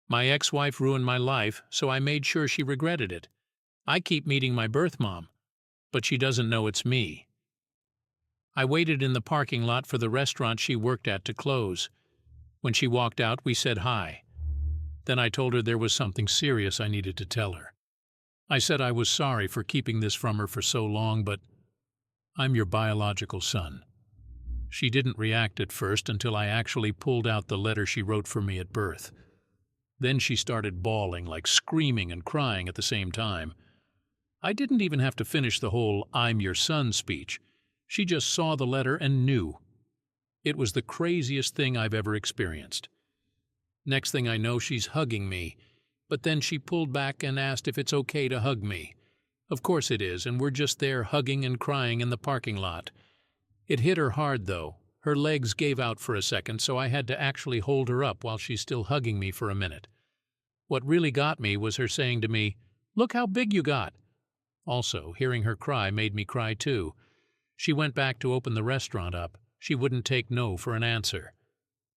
My ex-wife ruined my life, so I made sure she regretted it. I keep meeting my birth mom, but she doesn't know it's me. I waited in the parking lot for the restaurant she worked at to close. When she walked out, we said hi. Then I told her there was something serious I needed to tell her. I said I was sorry for keeping this from her for so long, but I'm your biological son. She didn't react at first until I actually pulled out the letter she wrote for me at birth. Then she started bawling, like screaming and crying at the same time. I didn't even have to finish the whole "I'm your son" speech. She just saw the letter and knew. It was the craziest thing I've ever experienced. Next thing I know, she's hugging me, but then she pulled back and asked if it's okay to hug me. Of course it is, and we're just there hugging and crying in the parking lot. It hit her hard, though. Her legs gave out for a second, so I had to actually hold her up while she's still hugging me for a minute. What really got me was her saying to me, "Look how big you got." Also, hearing her cry made me cry too. She went back to open the restaurant up. She wouldn't take no for an answer.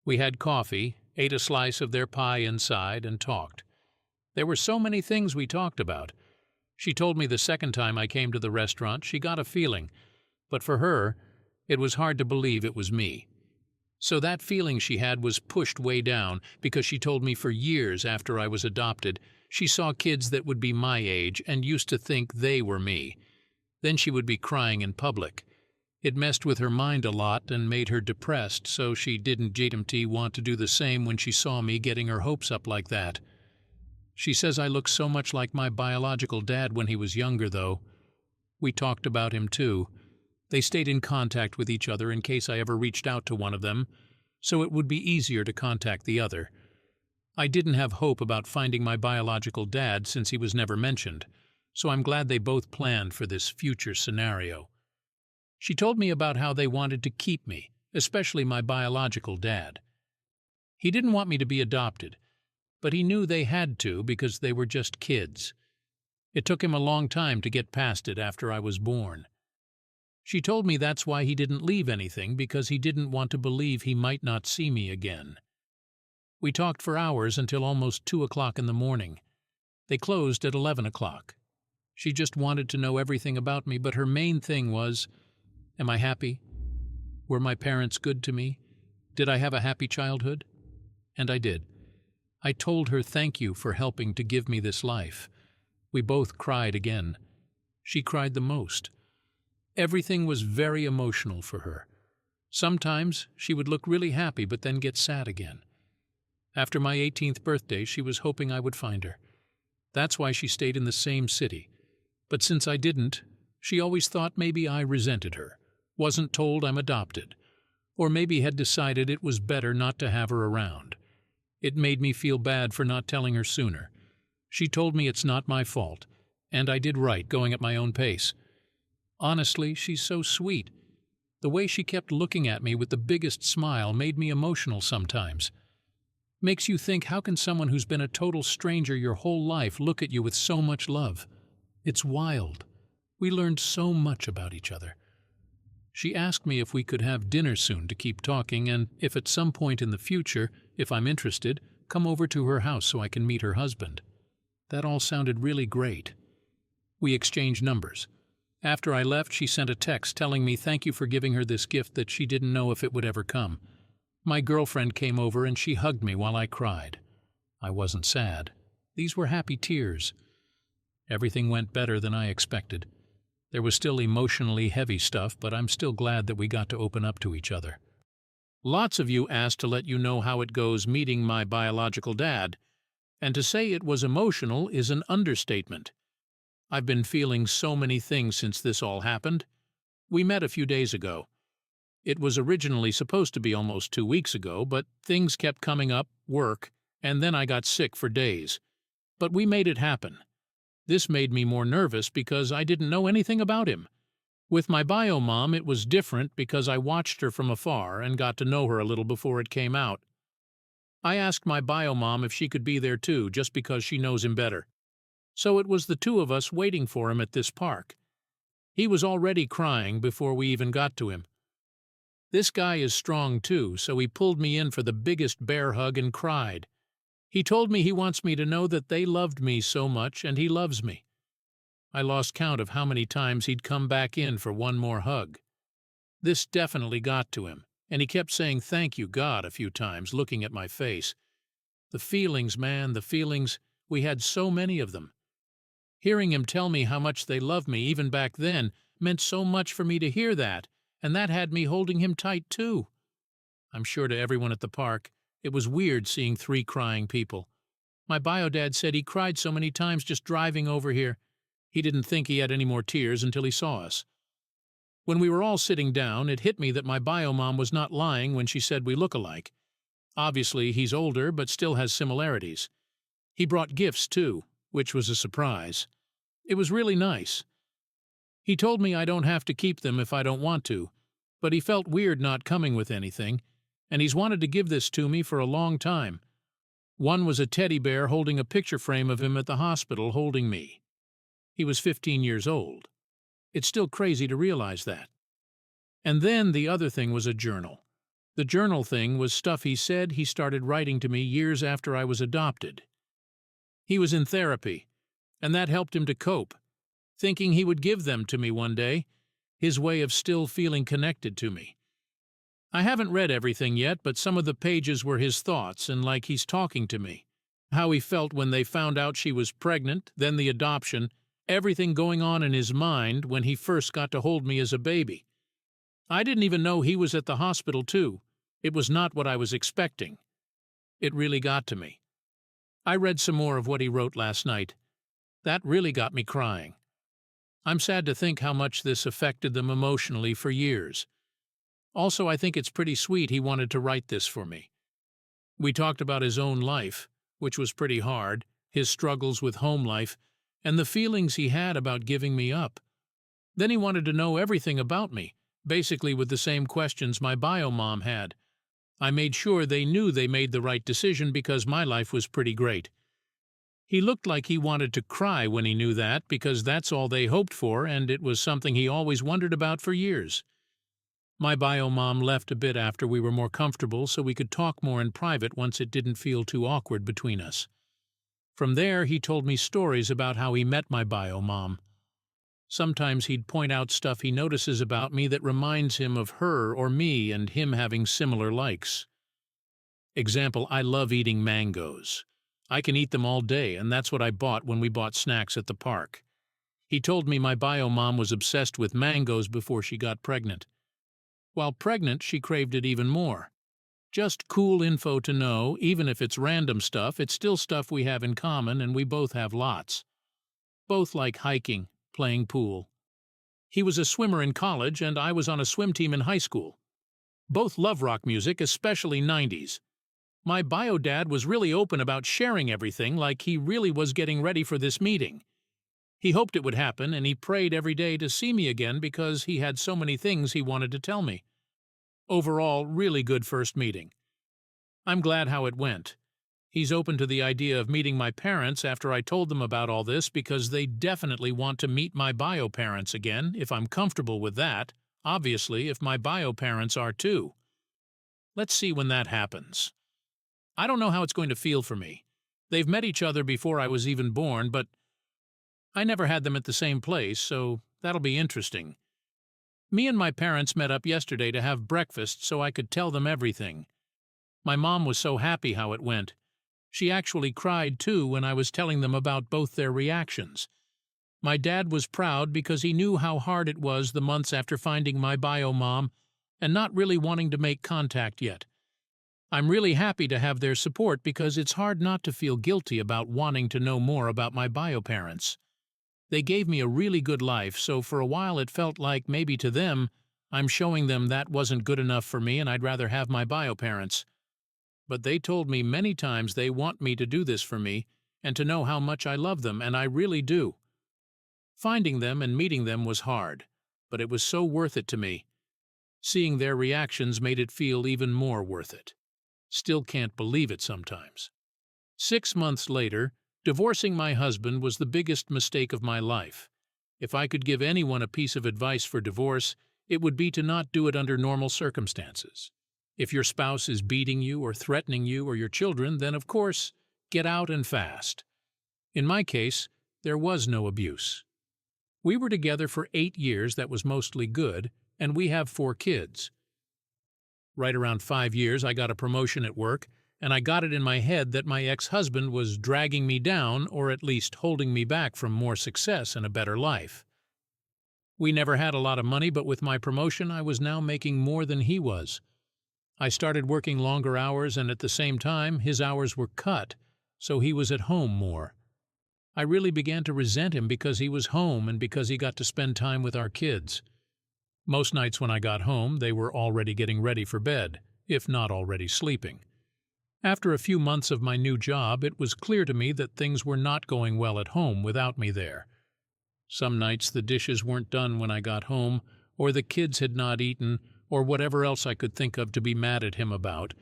We had coffee, ate a slice of their pie inside, and talked. There were so many things we talked about. She told me the second time I came to the restaurant she got a feeling, but for her, it was hard to believe it was me. So that feeling she had was pushed way down because she told me for years after I was adopted, she saw kids that would be my age and used to think they were me. Then she would be crying in public. It messed with her mind a lot and made her depressed, so she didn't want to do the same when she saw me getting her hopes up like that. She says I look so much like my biological dad when he was younger, though. We talked about him, too. They stayed in contact with each other in case I ever reached out to one of them, so it would be easier to contact the other. I didn't have hope about finding my biological dad since he was never mentioned, so I'm glad they both planned for this future scenario. She told me about how they wanted to keep me, especially my biological dad. He didn't want me to be adopted, but he knew they had to because they were just kids. It took him a long time to get past it after I was born. She told me that's why he didn't leave anything, because he didn't want to believe he might not see me again. We talked for hours until almost 2 o'clock in the morning. They closed at 11 o'clock. She just wanted to know everything about me, but her main thing was, am I happy? Were my parents good to me? Did I have a happy childhood? And I did. I told her thank you for helping to give me this life. We both cried again. She cried the most. Everything was very emotional for her. Sometimes she would look really happy but then get sad again. After my 18th birthday, she was hoping I would find her. That's why she stayed in the same city. But since I didn't, she always thought maybe I resented her, wasn't told I'm adopted, or maybe had decided it was better not to have her around. It made me feel bad for not telling her sooner. She told me it's not my fault, and I did right going at my own pace. Honestly, she's so sweet. The way she kept looking at me with the biggest smile made me emotional sometimes. Makes you think, how can someone who's been a total stranger your whole life look at you with so much love? It's wild. We learned so much about each other. She asked me if we could have dinner soon to keep talking, and if at some point in the future, if I'm interested, come over to her house so I can meet her husband. That all sounded really great. We exchanged numbers. After I left, she sent a text telling me thank you for giving her this gift that she didn't know if it would ever come. My girlfriend came over and she hugged me while I cried. I wasn't sad. These were happy tears. Everything went better than I expected. There was still emotionally heavy stuff, but I'm still glad that we got to open up to each other. Lots of you asked to let you know how it goes meeting my biological dad, and to say it was emotional is an understatement. I've been feeling so many things since this all happened. We met a few days ago. It was originally supposed to be almost 2 weeks ago, but things kept coming up, work, and then I got sick for days. But we made it happen. This made me more nervous because I didn't know anything about him. With my bio mom, it was different because I watched her from afar and got to know her a little before it came out. I asked my bio mom if she could be there too, just because she knows him better. So it was the two of us waiting for him at this park. He was already crying before we even got to him. This guy is strong too, so he pulled me in for the biggest bear hug and cried. He told me he wants me to know that they loved me so much and he loves me. I lost count of how many times he'd come back in for one more hug. This definitely got to him, and he kept saying thank you, God, a few times, looking at my face. The feelings, man, the feelings, we had so many of them. Hearing him tell me how much they loved me even back then meant so much for me to hear that, and that had me holding him tight too. I'm sure to everyone at the park, it was weird seeing 3 crying people. My bio-dad said he cried so many times just driving over here. He didn't think he had any more tears until he saw us. When we were all sitting down, it hit me that my bio-mom was not lying when she said we look alike. Obviously, he's older, but still has similarities. He brought gifts, too, which was a surprise. It was really nice. He told me I don't have to keep them if I don't want to, but he felt weird not coming with anything, and he's wanted to give this to me for a long time. One was a teddy bear holding a picture frame of him at the hospital holding me. He was 15 years old. It's still crazy to realize that. And then the other thing was a journal. The journal thing was stuff he said he started writing to me years after I was adopted. He was in therapy, and that helped him to cope, thinking he would give them to me one day, his way of still feeling connected to me. I haven't read everything yet, but some of the pages were his thoughts and like he's talking to me. How he felt when they found out she was pregnant, then the adoption, everything going on in his mind when he first got to hold me as a baby. I didn't even know he was at the hospital too. It was not what I was expecting. It really got to me. I read some more of what he wrote last night. That really got me crying. I'm sad to think how much this affected them emotionally for years. Also, I think it's pretty sweet he wanted to write this for me. We talked about his own life, which was pretty hard, his struggles with home life, and the feelings he had about giving me up. Then he wanted to know everything about me, basically with the same questions my bio-mom had. I made sure they knew they made the right decision because my life was pretty great. He looked like he wanted to cry when he knew that because that's all they hoped for and it was something he always wondered about for years. My bio-mom left a bit after we were more comfortable so we could talk more in private once it didn't feel too awkward between us. From there, he told me stories about how he met my bio-mom. Sometimes he'd point out stuff he notices about me that reminds him of her or me and him having similar likes. Example, I love eating mangoes. I can eat them all day, and that's what I bought when we bought snacks at the park. He told me my bio-mom was obsessed with mangoes before she got pregnant. While pregnant, she craved it even more. Just cool info to know, even if it's random stuff, it's still stuff we have in common and we both have lots. Both like hiking, playing pool. He was a swimmer in college and I was on a swim team in high school. Both love rock music, especially 90s. My bio-dad was really open about sharing everything like he really was getting ready for this meeting. He hoped it would happen and he prayed every day to see me again because he had so many things he wanted to tell me. Overall, really good first meeting. I'm glad how it went. He's open to the idea of meeting my parents after I told them about all this because they definitely want to meet my bio parents again if I'm comfortable with that, obviously if my bio parents are too. Let's see when that happens. I don't know how it's going to feel for me. They've met each other before I was even born, but I never had them at the same place, so that'll be interesting. Me and my parents met up yesterday to have breakfast so I could tell them everything. My mom was so happy how it went. She actually cried too when I was telling them about both their reactions. My dad was proud because he knew how hard it was the months after finding my bio mom and not really wanting to make contact yet. I'm really happy to have their support because it's hard not to feel guilty about wanting to know more about my bio parents. They gave me a really good life, so for a while it felt like maybe to them, I'm showing them that wasn't good enough for me and I'd rather have my bio parents. But they told me many times they want me to do this for me and to know how much I love them, and I really do. Finding them and meeting them was hard, but it was so worth it to me. Seeing their reactions made it feel even more worth it. Still can't believe it sometimes. 6 months later, divorcing my husband was the biggest mistake of my life. If I could give anyone a piece of advice for divorce, it would be to not do it under normal circumstances. If your spouse is beating you or threatening you or your children, then of course, get out and fast. In my case, there was no abuse. We were together for 8 years, that was mostly good, and we have 4 kids. Right around 5 years, I got a promotion at work, and I got it in my head that my ex-husband was dragging me down, or at least holding me back from more success and a better life. We never had a lot of money, but with my promotion, I was now making more than he was. I started working longer hours, and at the same time, his hours were cut, so he was at home more. I really began to resent him because he was home and because he got to spend time with our kids. Most nights when I got home, they were already getting ready for bed, if not already sleeping. After a few months of my new job, it was clear to me that things were not going well at home without me there. Some nights the dishes weren't done when I got home, or the kids had not eaten, or whatever else I could think of to be mad at him about.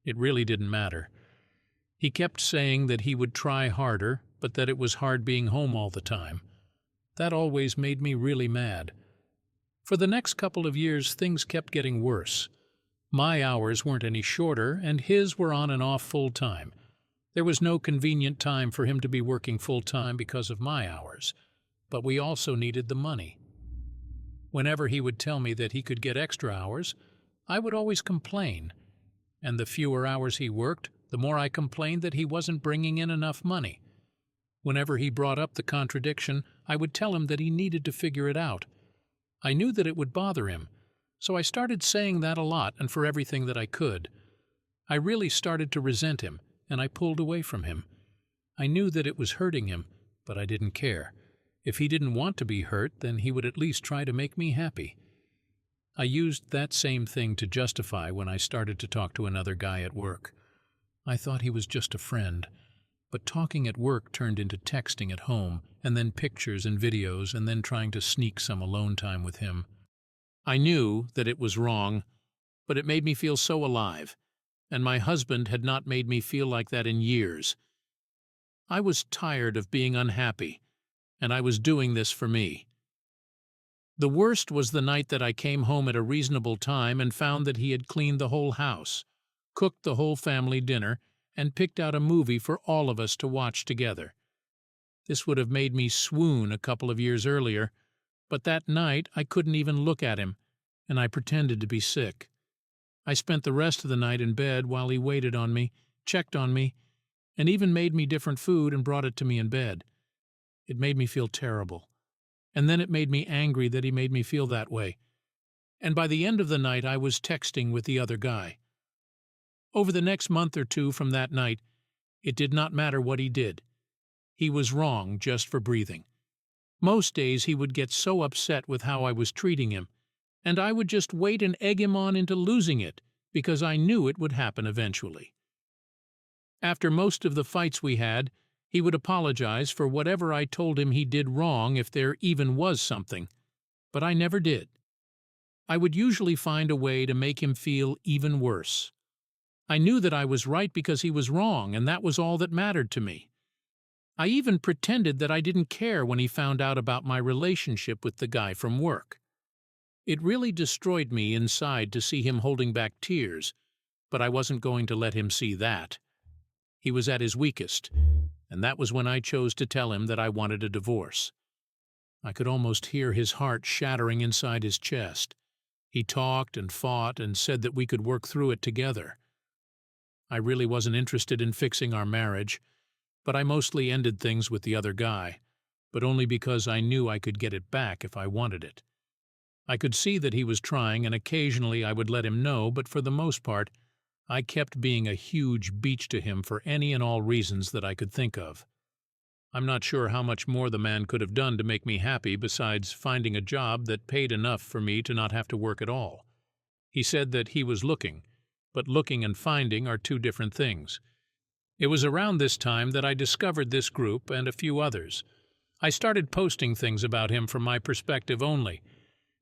It really didn't matter. He kept saying that he would try harder, but that it was hard being home all the time. That always made me really mad. For the next couple of years, things kept getting worse. My hours weren't any shorter, and his were on and off full-time. There was no convenient time for him to be working full-time because of my hours, but we also needed the money. Whenever he would tell me that he could get extra hours, I would always complain, and the fewer hours he worked, the more I complained that he wasn't bringing in enough money. Whenever he brought up the contradiction, I would tell him that he needed to figure it out. I knew that it would bother him, so I started saying that a lot and for everything that I could. I really started to resent him, and I pulled away from him. I knew that it was hurting him, but I didn't care. If he didn't want to be hurt, then he would at least try to make me happy. I used that same thing to justify when I started to talk to another guy at work. I thought he was just a friend, but talking at work turned into texting at home, and then pictures and videos, and then trying to sneak some alone time with him. I knew that it was wrong, but it made me feel so alive, and my husband had not made me feel like that in years. I was tired of being unhappy, and I was doing this for me. The worst was the night that I came home at a reasonable time and found that he had cleaned the whole house, cooked the whole family dinner, and picked out a movie for all of us to watch together. This would have made me swoon a couple of years earlier, but that night I couldn't even look at him, and I pretended to be sick. I spent the rest of the night in bed while he waited on me, checked on me, and even made me different food and brought it to me in bed. It made me feel terrible. And then it made me angry that he made me feel that way. And by the end of the night I was texting with the other guy. Over the next month or two from that night, it did not matter what he did. He was wrong just for breathing. Most days he would get so upset with how I was treating him, and I would just wait and egg him on into losing it, because I knew it would happen eventually. After most of the fights we had, he would apologize for whatever I told him he did wrong if there even was something, but I never did. I would usually find a way to make him feel even worse. I knew that I was right because he was wrong, and that was all that mattered to me. I even pretended that I didn't care when he found out about my relationship with the guy from work. It really destroyed me inside to see him holding back tears, but I wasn't going to let him see that. He was at his weakest, and that was when I chose to tell him that I wanted a divorce. I could almost hear his heart shattering inside his chest. He talked and fought and said that we could work through it together. I really wasn't interested in fixing our marriage, but I mostly ended things with the other guy, but only because I knew I could get it back if I wanted it. I could see that he was trying, and occasionally I would let him know, but for the most part, I kept being a huge beach to him for any and all reasons that I could think of. I'm not sure how much more the man could have done to make me happy besides finding a job that paid enough for me to not have to work at all. He said that he was looking, but looking and finding are two different things. It was around this time that I discovered this group and a few others. I started posting things about him from my perspective only,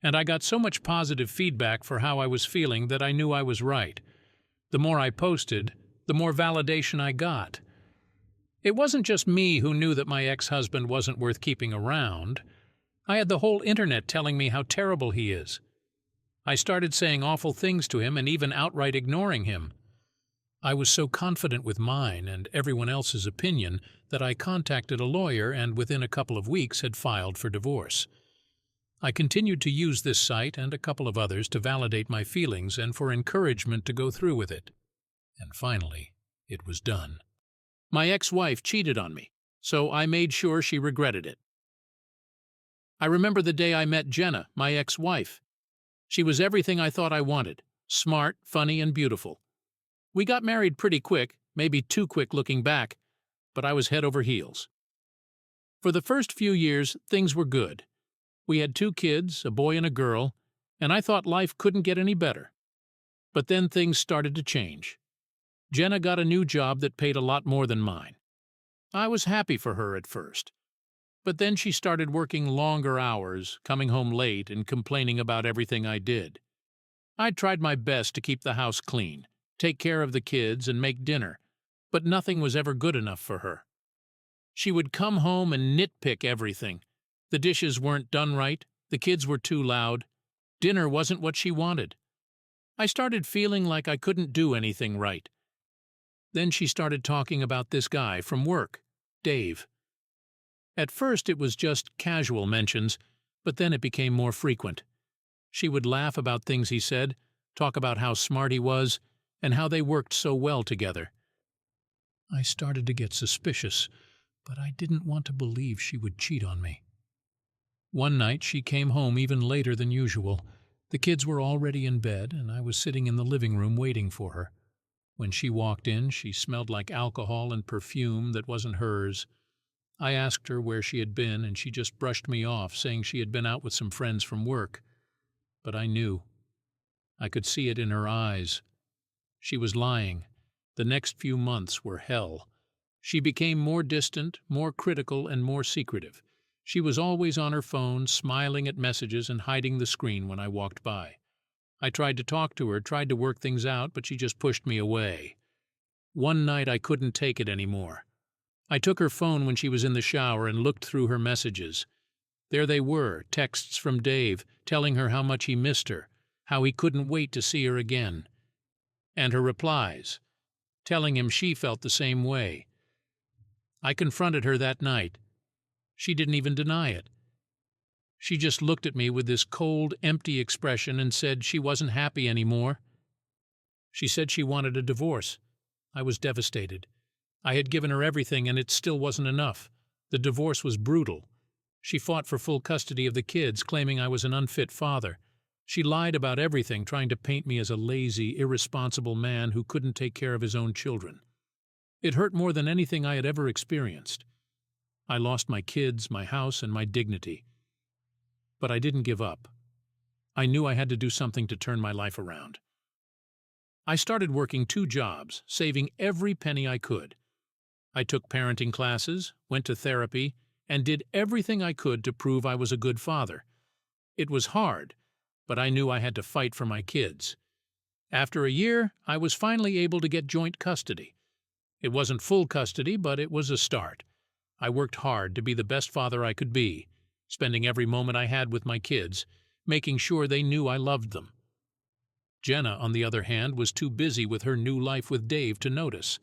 and I got so much positive feedback for how I was feeling that I knew I was right. The more I posted, the more validation I got. It wasn't just me who knew that my ex-husband wasn't worth keeping around. I had the whole internet telling me how terrible he is. I started saying awful things to him and even outright ignoring him. I was so confident with mine and everyone else's opinion that I contacted a lawyer and within a couple of weeks had filed for divorce. I continued to use this site and a couple of others to validate my feelings and for encouragement to go through with it. And finally, it was done. My ex-wife cheated on me, so I made sure she regretted it. I remember the day I met Jenna, my ex-wife. She was everything I thought I wanted: smart, funny, and beautiful. We got married pretty quick, maybe too quick looking back, but I was head over heels. For the first few years, things were good. We had 2 kids, a boy and a girl, and I thought life couldn't get any better. But then things started to change. Jenna got a new job that paid a lot more than mine. I was happy for her at first. But then she started working longer hours, coming home late, and complaining about everything I did. I tried my best to keep the house clean, take care of the kids, and make dinner, but nothing was ever good enough for her. She would come home and nitpick everything. The dishes weren't done right, the kids were too loud, dinner wasn't what she wanted. I started feeling like I couldn't do anything right. Then she started talking about this guy from work, Dave. At first it was just casual mentions, but then it became more frequent. She would laugh about things he said, talk about how smart he was, and how they worked so well together. I started to get suspicious, but I didn't want to believe she would cheat on me. One night she came home even later than usual. The kids were already in bed, and I was sitting in the living room waiting for her. When she walked in, she smelled like alcohol and perfume that wasn't hers. I asked her where she had been, and she just brushed me off, saying she had been out with some friends from work. But I knew. I could see it in her eyes. She was lying. The next few months were hell. She became more distant, more critical, and more secretive. She was always on her phone, smiling at messages and hiding the screen when I walked by. I tried to talk to her, tried to work things out, but she just pushed me away. One night I couldn't take it anymore. I took her phone when she was in the shower and looked through her messages. There they were, texts from Dave, telling her how much he missed her, how he couldn't wait to see her again. And her replies, telling him she felt the same way. I confronted her that night. She didn't even deny it. She just looked at me with this cold, empty expression and said she wasn't happy anymore. She said she wanted a divorce. I was devastated. I had given her everything and it still wasn't enough. The divorce was brutal. She fought for full custody of the kids, claiming I was an unfit father. She lied about everything, trying to paint me as a lazy, irresponsible man who couldn't take care of his own children. It hurt more than anything I had ever experienced. I lost my kids, my house, and my dignity. But I didn't give up. I knew I had to do something to turn my life around. I started working 2 jobs, saving every penny I could. I took parenting classes, went to therapy, and did everything I could to prove I was a good father. It was hard, but I knew I had to fight for my kids. After a year, I was finally able to get joint custody. It wasn't full custody, but it was a start. I worked hard to be the best father I could be, spending every moment I had with my kids, making sure they knew I loved them. Jenna, on the other hand, was too busy with her new life with Dave to notice.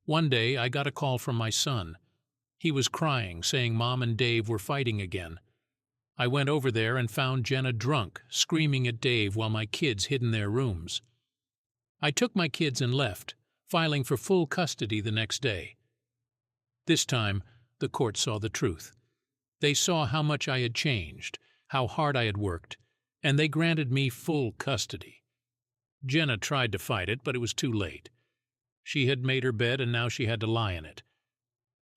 One day, I got a call from my son. He was crying, saying Mom and Dave were fighting again. I went over there and found Jenna drunk, screaming at Dave while my kids hid in their rooms. I took my kids and left, filing for full custody the next day. This time, the court saw the truth. They saw how much I had changed, how hard I had worked, and they granted me full custody. Jenna tried to fight it, but it was too late. She had made her bed and now she had to lie in it.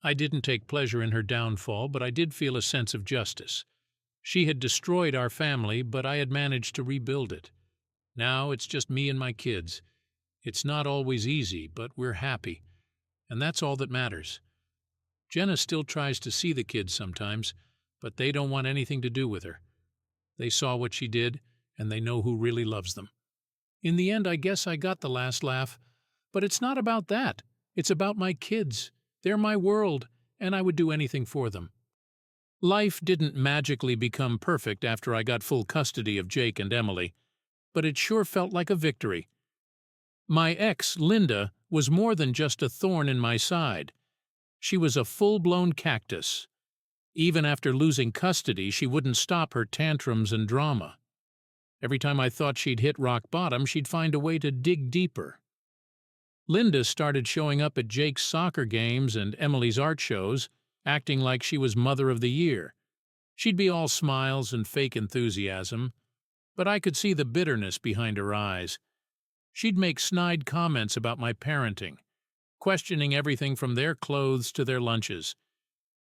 I didn't take pleasure in her downfall, but I did feel a sense of justice. She had destroyed our family, but I had managed to rebuild it. Now it's just me and my kids. It's not always easy, but we're happy, and that's all that matters. Jenna still tries to see the kids sometimes, but they don't want anything to do with her. They saw what she did, and they know who really loves them. In the end, I guess I got the last laugh, but it's not about that. It's about my kids. They're my world, and I would do anything for them. Life didn't magically become perfect after I got full custody of Jake and Emily, but it sure felt like a victory. My ex, Linda, was more than just a thorn in my side. She was a full-blown cactus. Even after losing custody, she wouldn't stop her tantrums and drama. Every time I thought she'd hit rock bottom, she'd find a way to dig deeper. Linda started showing up at Jake's soccer games and Emily's art shows, acting like she was Mother of the Year. She'd be all smiles and fake enthusiasm, but I could see the bitterness behind her eyes. She'd make snide comments about my parenting, questioning everything from their clothes to their lunches.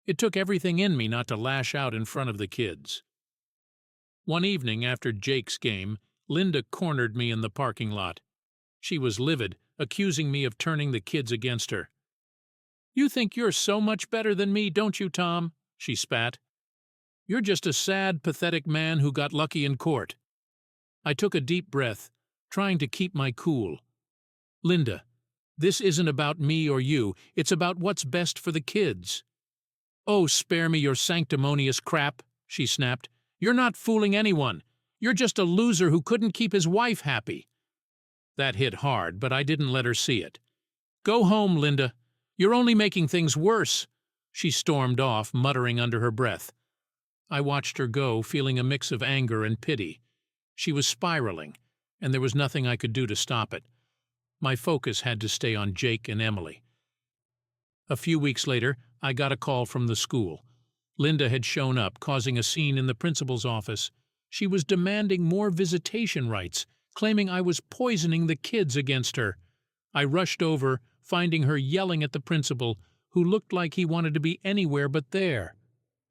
It took everything in me not to lash out in front of the kids. One evening after Jake's game, Linda cornered me in the parking lot. She was livid, accusing me of turning the kids against her. "You think you're so much better than me, don't you, Tom?" she spat. "You're just a sad, pathetic man who got lucky in court." I took a deep breath, trying to keep my cool. "Linda, this isn't about me or you. It's about what's best for the kids." "Oh, spare me your sanctimonious crap," she snapped. "You're not fooling anyone. You're just a loser who couldn't keep his wife happy." That hit hard, but I didn't let her see it. "Go home, Linda. You're only making things worse." She stormed off, muttering under her breath. I watched her go, feeling a mix of anger and pity. She was spiraling, and there was nothing I could do to stop it. My focus had to stay on Jake and Emily. A few weeks later, I got a call from the school. Linda had shown up, causing a scene in the principal's office. She was demanding more visitation rights, claiming I was poisoning the kids against her. I rushed over, finding her yelling at the principal, who looked like he wanted to be anywhere but there.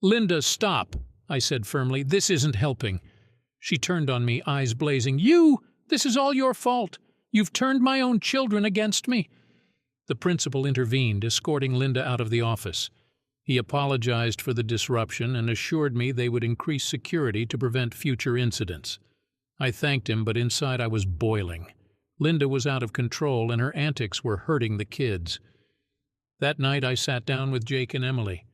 "Linda, stop," I said firmly. "This isn't helping." She turned on me, eyes blazing. This is all your fault. You've turned my own children against me." The principal intervened, escorting Linda out of the office. He apologized for the disruption and assured me they would increase security to prevent future incidents. I thanked him, but inside I was boiling. Linda was out of control, and her antics were hurting the kids. That night I sat down with Jake and Emily.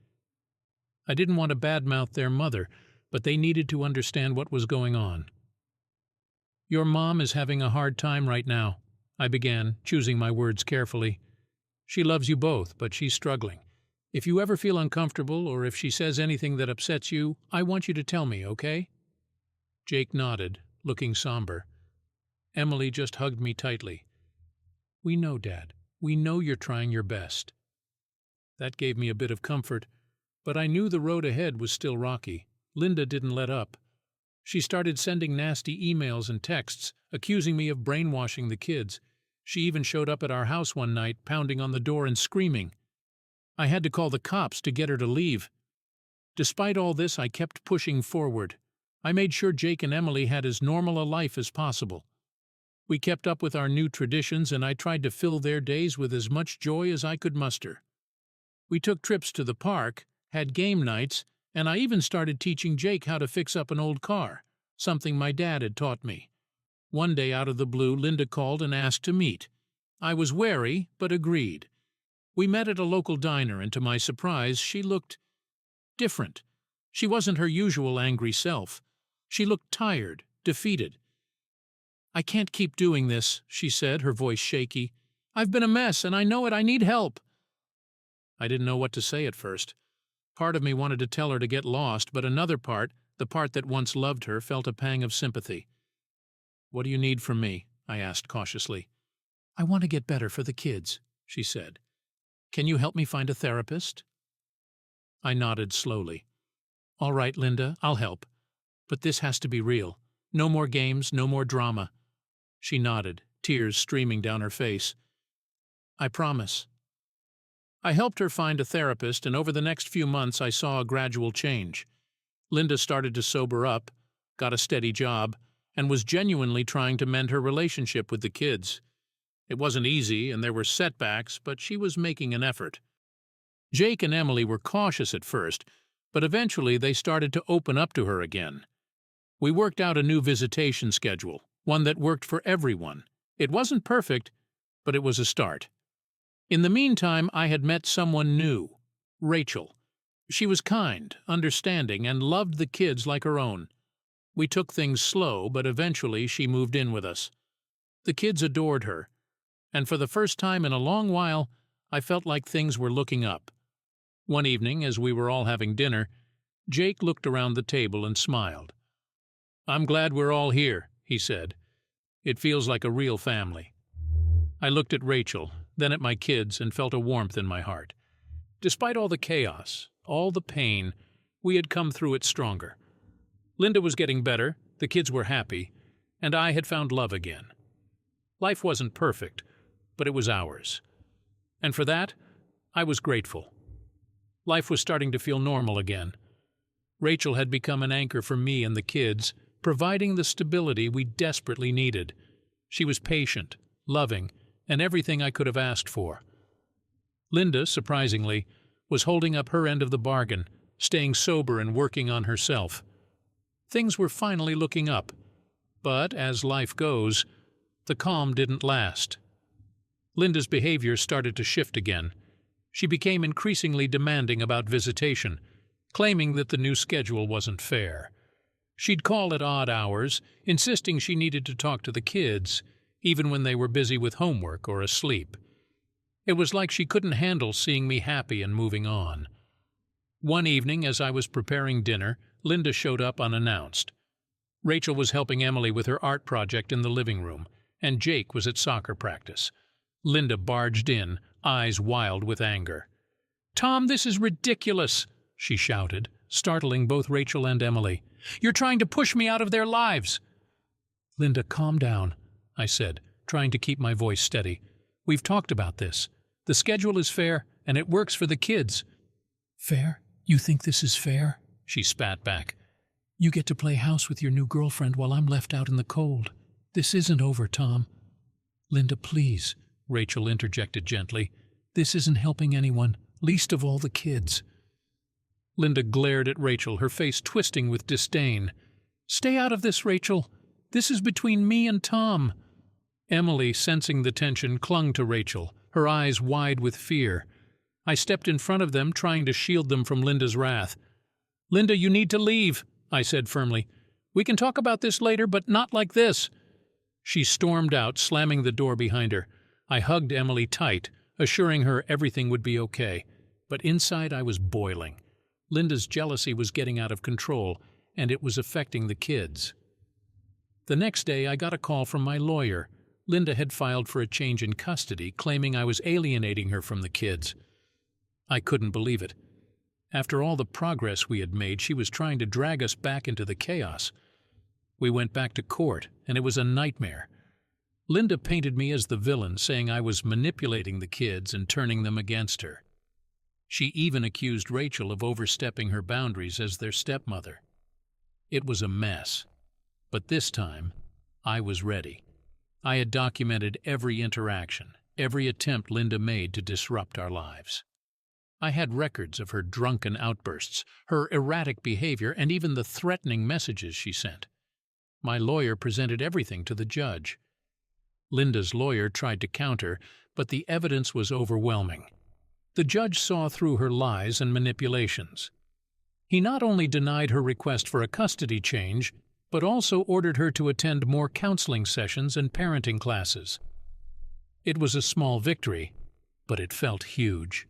I didn't want to badmouth their mother, but they needed to understand what was going on. "Your mom is having a hard time right now," I began, choosing my words carefully. "She loves you both, but she's struggling. If you ever feel uncomfortable or if she says anything that upsets you, I want you to tell me, okay?" Jake nodded, looking somber. Emily just hugged me tightly. "We know, Dad. We know you're trying your best." That gave me a bit of comfort, but I knew the road ahead was still rocky. Linda didn't let up. She started sending nasty emails and texts, accusing me of brainwashing the kids. She even showed up at our house one night, pounding on the door and screaming. I had to call the cops to get her to leave. Despite all this, I kept pushing forward. I made sure Jake and Emily had as normal a life as possible. We kept up with our new traditions, and I tried to fill their days with as much joy as I could muster. We took trips to the park, had game nights, and I even started teaching Jake how to fix up an old car, something my dad had taught me. One day out of the blue, Linda called and asked to meet. I was wary, but agreed. We met at a local diner, and to my surprise, she looked different. She wasn't her usual angry self. She looked tired, defeated. "I can't keep doing this," she said, her voice shaky. "I've been a mess, and I know it. I need help." I didn't know what to say at first. Part of me wanted to tell her to get lost, but another part, the part that once loved her, felt a pang of sympathy. "What do you need from me?" I asked cautiously. "I want to get better for the kids," she said. "Can you help me find a therapist?" I nodded slowly. "All right, Linda, I'll help. But this has to be real. No more games, no more drama." She nodded, tears streaming down her face. "I promise." I helped her find a therapist, and over the next few months I saw a gradual change. Linda started to sober up, got a steady job, and was genuinely trying to mend her relationship with the kids. It wasn't easy, and there were setbacks, but she was making an effort. Jake and Emily were cautious at first, but eventually they started to open up to her again. We worked out a new visitation schedule, one that worked for everyone. It wasn't perfect, but it was a start. In the meantime, I had met someone new, Rachel. She was kind, understanding, and loved the kids like her own. We took things slow, but eventually she moved in with us. The kids adored her. and for the first time in a long while, I felt like things were looking up. One evening, as we were all having dinner, Jake looked around the table and smiled. "I'm glad we're all here," he said. "It feels like a real family." I looked at Rachel, then at my kids, and felt a warmth in my heart. Despite all the chaos, all the pain, we had come through it stronger. Linda was getting better, the kids were happy, and I had found love again. Life wasn't perfect, but it was ours. And for that, I was grateful. Life was starting to feel normal again. Rachel had become an anchor for me and the kids, providing the stability we desperately needed. She was patient, loving, and everything I could have asked for. Linda, surprisingly, was holding up her end of the bargain, staying sober and working on herself. Things were finally looking up, but as life goes, the calm didn't last. Linda's behavior started to shift again. She became increasingly demanding about visitation, claiming that the new schedule wasn't fair. She'd call at odd hours, insisting she needed to talk to the kids, even when they were busy with homework or asleep. It was like she couldn't handle seeing me happy and moving on. One evening, as I was preparing dinner, Linda showed up unannounced. Rachel was helping Emily with her art project in the living room, and Jake was at soccer practice. Linda barged in, eyes wild with anger. "Tom, this is ridiculous," she shouted, startling both Rachel and Emily. "You're trying to push me out of their lives." "Linda, calm down," I said, trying to keep my voice steady. "We've talked about this. The schedule is fair, and it works for the kids." "Fair? You think this is fair?" she spat back. "You get to play house with your new girlfriend while I'm left out in the cold. This isn't over, Tom." "Linda, please," Rachel interjected gently. "This isn't helping anyone, least of all the kids." Linda glared at Rachel, her face twisting with disdain. "Stay out of this, Rachel. This is between me and Tom." Emily, sensing the tension, clung to Rachel, her eyes wide with fear. I stepped in front of them, trying to shield them from Linda's wrath. "Linda, you need to leave," I said firmly. "We can talk about this later, but not like this." She stormed out, slamming the door behind her. I hugged Emily tight, assuring her everything would be okay. But inside I was boiling. Linda's jealousy was getting out of control, and it was affecting the kids. The next day I got a call from my lawyer. Linda had filed for a change in custody, claiming I was alienating her from the kids. I couldn't believe it. After all the progress we had made, she was trying to drag us back into the chaos. We went back to court, and it was a nightmare. Linda painted me as the villain, saying I was manipulating the kids and turning them against her. She even accused Rachel of overstepping her boundaries as their stepmother. It was a mess. But this time, I was ready. I had documented every interaction, every attempt Linda made to disrupt our lives. I had records of her drunken outbursts, her erratic behavior, and even the threatening messages she sent. My lawyer presented everything to the judge. Linda's lawyer tried to counter, but the evidence was overwhelming. The judge saw through her lies and manipulations. He not only denied her request for a custody change, but also ordered her to attend more counseling sessions and parenting classes. It was a small victory, but it felt huge.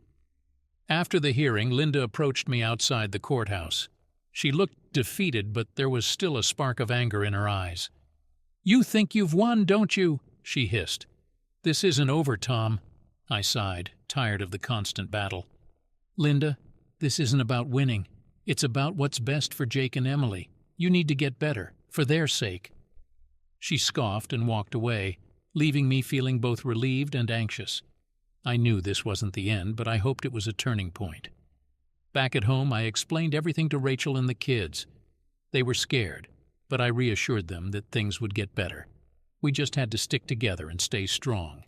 After the hearing, Linda approached me outside the courthouse. She looked defeated, but there was still a spark of anger in her eyes. "You think you've won, don't you?" she hissed. "This isn't over, Tom," I sighed, tired of the constant battle. "Linda, this isn't about winning. It's about what's best for Jake and Emily. You need to get better, for their sake." She scoffed and walked away, leaving me feeling both relieved and anxious. I knew this wasn't the end, but I hoped it was a turning point. Back at home, I explained everything to Rachel and the kids. They were scared, but I reassured them that things would get better. We just had to stick together and stay strong.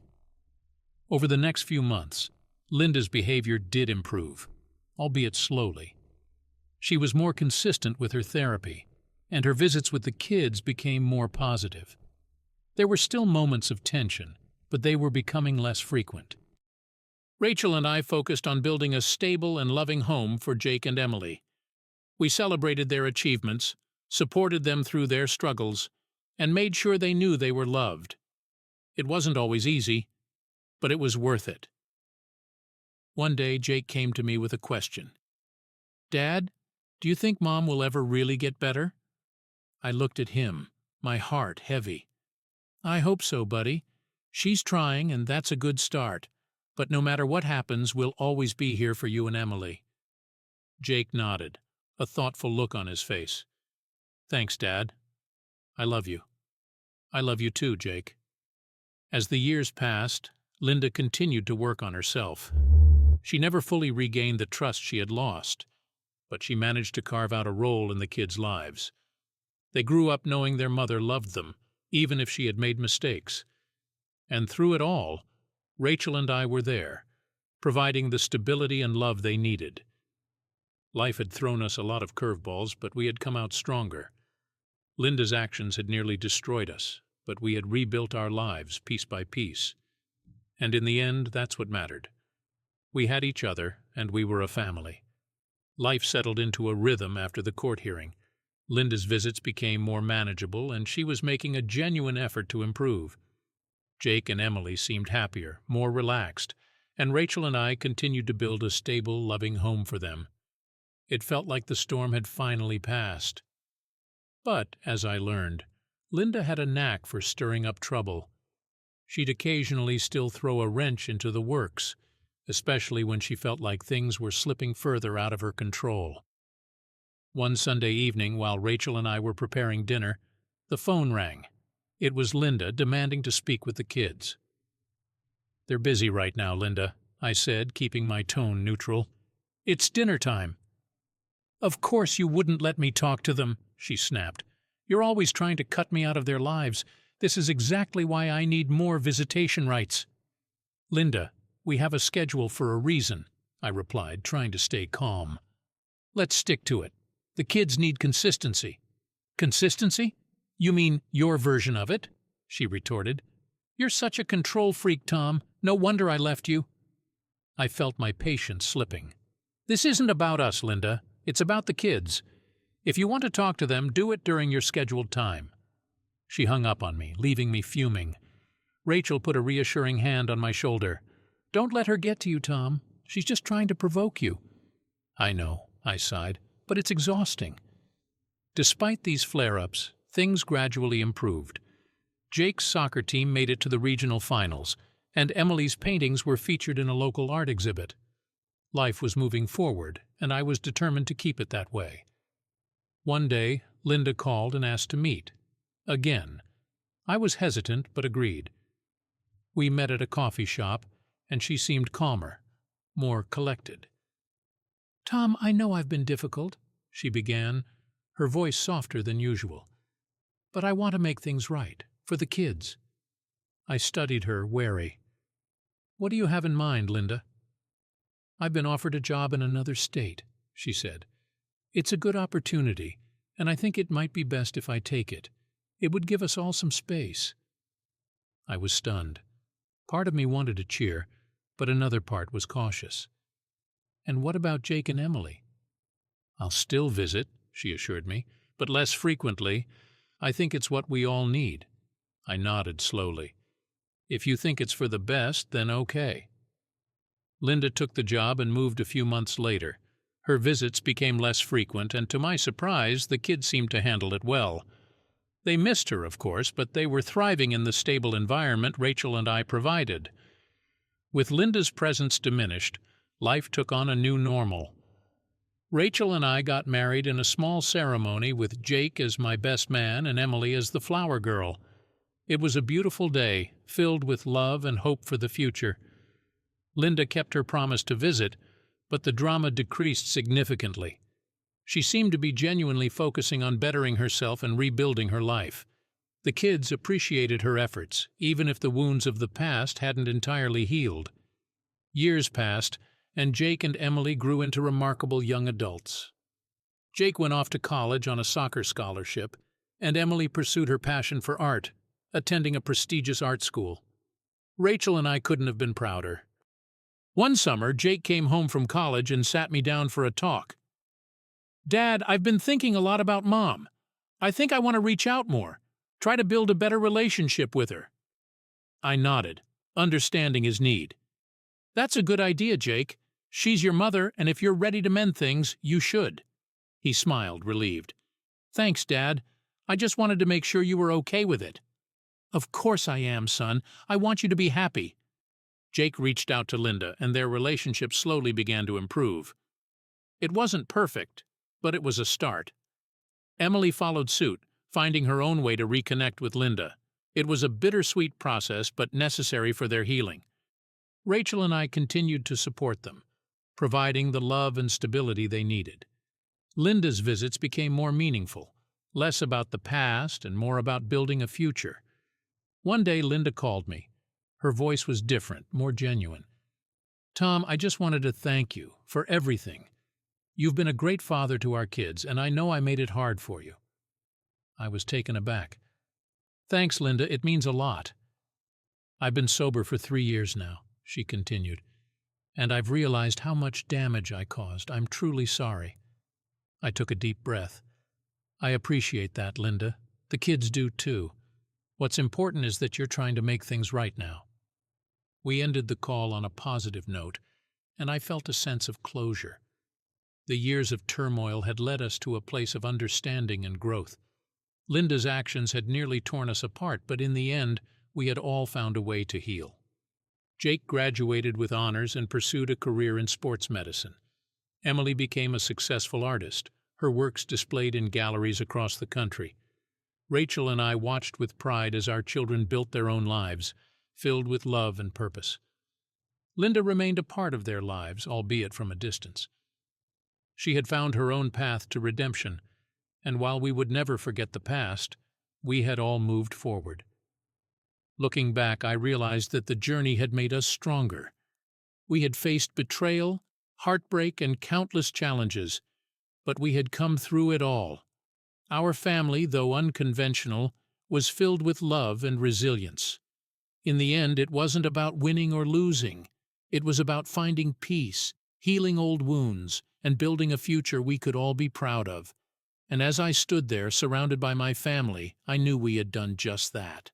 Over the next few months, Linda's behavior did improve, albeit slowly. She was more consistent with her therapy, and her visits with the kids became more positive. There were still moments of tension, but they were becoming less frequent. Rachel and I focused on building a stable and loving home for Jake and Emily. We celebrated their achievements, supported them through their struggles, and made sure they knew they were loved. It wasn't always easy, but it was worth it. One day, Jake came to me with a question. "Dad, do you think Mom will ever really get better?" I looked at him, my heart heavy. "I hope so, buddy. She's trying, and that's a good start. But no matter what happens, we'll always be here for you and Emily." Jake nodded, a thoughtful look on his face. "Thanks, Dad. I love you." "I love you too, Jake." As the years passed, Linda continued to work on herself. She never fully regained the trust she had lost, but she managed to carve out a role in the kids' lives. They grew up knowing their mother loved them, even if she had made mistakes. And through it all, Rachel and I were there, providing the stability and love they needed. Life had thrown us a lot of curveballs, but we had come out stronger. Linda's actions had nearly destroyed us, but we had rebuilt our lives piece by piece. And in the end, that's what mattered. We had each other, and we were a family. Life settled into a rhythm after the court hearing. Linda's visits became more manageable, and she was making a genuine effort to improve. Jake and Emily seemed happier, more relaxed, and Rachel and I continued to build a stable, loving home for them. It felt like the storm had finally passed. But, as I learned, Linda had a knack for stirring up trouble. She'd occasionally still throw a wrench into the works, especially when she felt like things were slipping further out of her control. One Sunday evening, while Rachel and I were preparing dinner, the phone rang. It was Linda demanding to speak with the kids. "They're busy right now, Linda," I said, keeping my tone neutral. "It's dinner time." "Of course you wouldn't let me talk to them," she snapped. "You're always trying to cut me out of their lives. This is exactly why I need more visitation rights." "Linda, we have a schedule for a reason," I replied, trying to stay calm. "Let's stick to it. The kids need consistency." "Consistency? You mean your version of it?" she retorted. "You're such a control freak, Tom. No wonder I left you." I felt my patience slipping. "This isn't about us, Linda. It's about the kids. If you want to talk to them, do it during your scheduled time." She hung up on me, leaving me fuming. Rachel put a reassuring hand on my shoulder. "Don't let her get to you, Tom. She's just trying to provoke you." "I know," I sighed, "but it's exhausting." Despite these flare-ups, things gradually improved. Jake's soccer team made it to the regional finals, and Emily's paintings were featured in a local art exhibit. Life was moving forward, and I was determined to keep it that way. One day, Linda called and asked to meet. Again. I was hesitant, but agreed. We met at a coffee shop, and she seemed calmer, more collected. "Tom, I know I've been difficult," she began, her voice softer than usual. "But I want to make things right, for the kids." I studied her, wary. "What do you have in mind, Linda?" "I've been offered a job in another state," she said. "It's a good opportunity, and I think it might be best if I take it. It would give us all some space." I was stunned. Part of me wanted to cheer, but another part was cautious. "And what about Jake and Emily?" "I'll still visit," she assured me, "but less frequently. I think it's what we all need." I nodded slowly. "If you think it's for the best, then okay." Linda took the job and moved a few months later. Her visits became less frequent, and to my surprise, the kids seemed to handle it well. They missed her, of course, but they were thriving in the stable environment Rachel and I provided. With Linda's presence diminished, life took on a new normal. Rachel and I got married in a small ceremony with Jake as my best man and Emily as the flower girl. It was a beautiful day, filled with love and hope for the future. Linda kept her promise to visit, but the drama decreased significantly. She seemed to be genuinely focusing on bettering herself and rebuilding her life. The kids appreciated her efforts, even if the wounds of the past hadn't entirely healed. Years passed, and Jake and Emily grew into remarkable young adults. Jake went off to college on a soccer scholarship, and Emily pursued her passion for art, attending a prestigious art school. Rachel and I couldn't have been prouder. One summer, Jake came home from college and sat me down for a talk. "Dad, I've been thinking a lot about Mom. I think I want to reach out more, try to build a better relationship with her." I nodded. Understanding is need. That's a good idea, Jake. She's your mother, and if you're ready to mend things, you should. He smiled, relieved. Thanks, Dad. I just wanted to make sure you were okay with it. Of course I am, son. I want you to be happy. Jake reached out to Linda, and their relationship slowly began to improve. It wasn't perfect, but it was a start. Emily followed suit, finding her own way to reconnect with Linda. It was a bittersweet process, but necessary for their healing. Rachel and I continued to support them, providing the love and stability they needed. Linda's visits became more meaningful, less about the past and more about building a future. One day Linda called me. Her voice was different, more genuine. Tom, I just wanted to thank you for everything. You've been a great father to our kids, and I know I made it hard for you. I was taken aback. Thanks, Linda, it means a lot. I've been sober for 3 years now, she continued, and I've realized how much damage I caused. I'm truly sorry. I took a deep breath. I appreciate that, Linda. The kids do too. What's important is that you're trying to make things right now. We ended the call on a positive note, and I felt a sense of closure. The years of turmoil had led us to a place of understanding and growth. Linda's actions had nearly torn us apart, but in the end, we had all found a way to heal. Jake graduated with honors and pursued a career in sports medicine. Emily became a successful artist, her works displayed in galleries across the country. Rachel and I watched with pride as our children built their own lives, filled with love and purpose. Linda remained a part of their lives, albeit from a distance. She had found her own path to redemption, and while we would never forget the past, we had all moved forward. Looking back, I realized that the journey had made us stronger. We had faced betrayal, heartbreak, and countless challenges, but we had come through it all. Our family, though unconventional, was filled with love and resilience. In the end, it wasn't about winning or losing. It was about finding peace, healing old wounds, and building a future we could all be proud of. And as I stood there, surrounded by my family, I knew we had done just that.